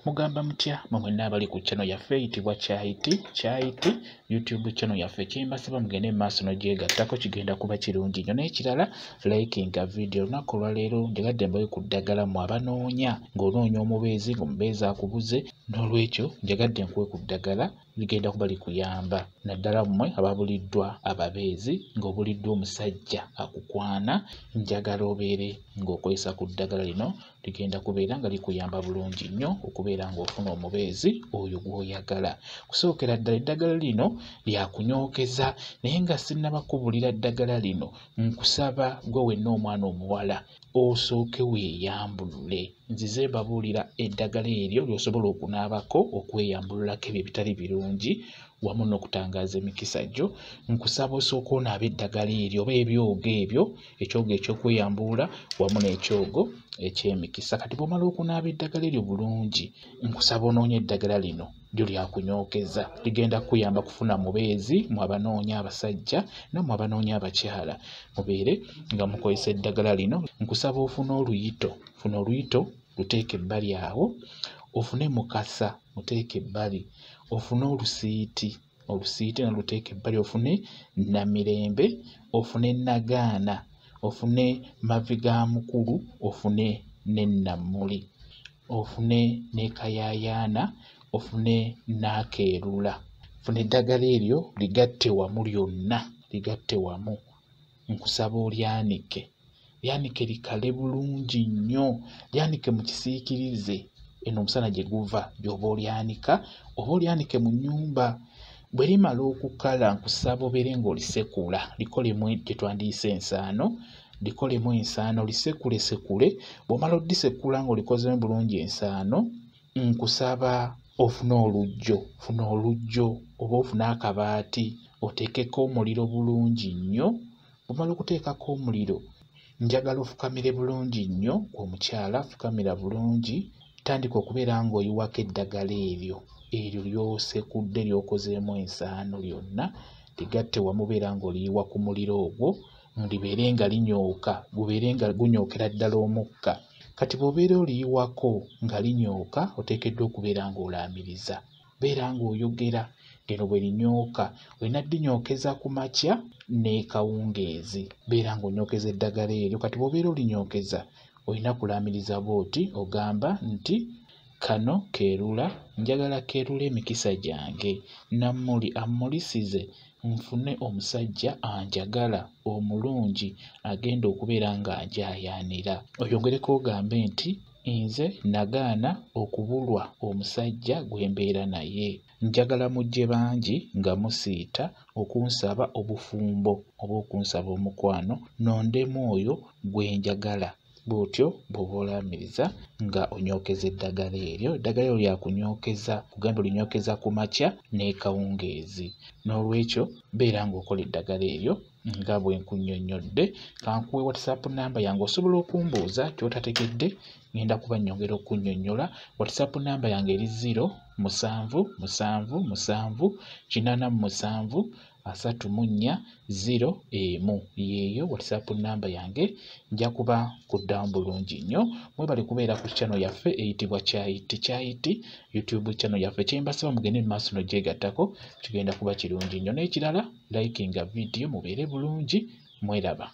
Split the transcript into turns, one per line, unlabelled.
Mugamba mutya mwenna abali ku channel yaffe eyitibwa Kyayiti YouTube channel yaffe kyembasaba mugende mu maaso n'ogyegattako kigenda kuba kirungi nnyo n'ekirala likinga video olunaku olwaleero njagadde mbawe ku ddagala mu abanoonya ng'onoonya omubeezi ng'omubeezi akubuze n'olwekyo njagadde nkuwe ku ddagala ligenda kuba likuyamba naddala mmwe ababuliddwa ababeezi ng'obuliddwa omusajja akukwana njagala obeere ng'okozesa ku ddagala lino ligenda kubeera nga likuyamba bulungi nnyo okubeera ng'ofuna omubeezi oyo gw'oyagala. Kusookera ddala eddagala lino lyakunyookeza naye nga sinnabakubulira ddagala lino nkusaba gwe wenna omwana omuwala osooke weeyambulule. Nzize mbabuulira eddagala eryo ly'osobola okunaabako okweyambululako ebyo ebitali birungi wamu n'okutangaaza emikisa gyo. Nkusaba osooka onaabe eddagala eryo oba ebyogo ebyo, ekyogo eky'okweyambulula wamu n'ekyogo eky'emikisa. Kati bw'omala okunaaba eddagala eryo bulungi, nkusaba onoonye eddagala lino lyo lyakunyookeza ligenda kukuyamba kufuna mubeezi mu abanoonya abasajja nammwe abanoonya abakyala mubeere nga mukozesa eddagala lino. Nkusaba ofune oluyito, funa oluyito luteeke ebbali awo, ofune mukasa muteeke ebbali, ofune olusiiti naluteeke ebbali, ofune namirembe, ofune nagaana, ofune mavi ga mukulu, ofune n'ennamuli, ofune n'ekayaayaana, ofune n'akeerula. Funa eddagala eryo ligatte wamu lyonna, ligatte wamu. Nkusaba olyanike, lyanike likale bulungi nnyo, lyanike mu kisiikirize eno omusana gye guva gy'oba olyanika, oba olyanike mu nnyumba. Bwe limala okukala nkusaba obeere ng'olisekula, likolemu gye twandiyise ensaano, likolemu ensaano lisekulesekule. Bw'omala oddisekula ng'olikozemu bulungi ensaano, nkusaba ofune olujjo, funa olujjo oba ofune akabaati oteekeko omuliro bulungi nnyo. Bw'omala okuteekako omuliro njagala ofukamire bulungi nnyo, omukyala fukamira bulungi, tandika okubeera ng'oyiwako eddagala eryo ly'osekudde ly'okozeemu ensaano lyonna, ligatte wamu beera ng'oliyiwa ku muliro ogwo libeere nga linyooka, gubeere nga gunyookera ddala omukka. Kati bw'obeera oliyiwako nga linyooka oteekeddwa okubeera ng'olaamiriza, beera ng'oyogera lino bwe linyooka. Olina ddinyookeza ku makya n'ekawungeezi, beera ng'onyookeza eddagala eryo. Kati bw'obeera olinyookeza olina kulaamiriza bw'oti, ogamba nti kano keerula, njagala keerula emikisa gyange, nammuli ammulisize nfune omusajja anjagala omulungi agenda okubeera ng'anjaayaanira. Oyongereko ogambe nti nze nagaana okubulwa omusajja gwe mbeera naye, njagala mujje bangi nga musiita okunsaba obufumbo oba okunsaba omukwano, nondemu oyo gwe njagala. Bw'otyo bw'oba olaamiriza nga onyookeza eddagala eryo. Eddagala eryo lyakunyookeza, kugamba olinyookeza ku makya n'ekawungeezi. N'olwekyo beera ng'okola eddagala eryo nga bwe nkunnyonnyodde. Kankuwe WhatsApp namba yange osobola okumbuuza ky'otategedde, ngenda kuba nnyongera okunnyonnyola. WhatsApp namba yange eri 0777873401 yeeyo WhatsApp namba yange. Nja kuba kuddamu bulungi nnyo. Mwebale kubeera ku channel yaffe eyitibwa Kyayiti YouTube channel yaffe kyembasaba mugende mu maaso n'ogyegattako kigenda kuba kirungi nnyo. N'ekirala likinga video mubeere bulungi, mweraba.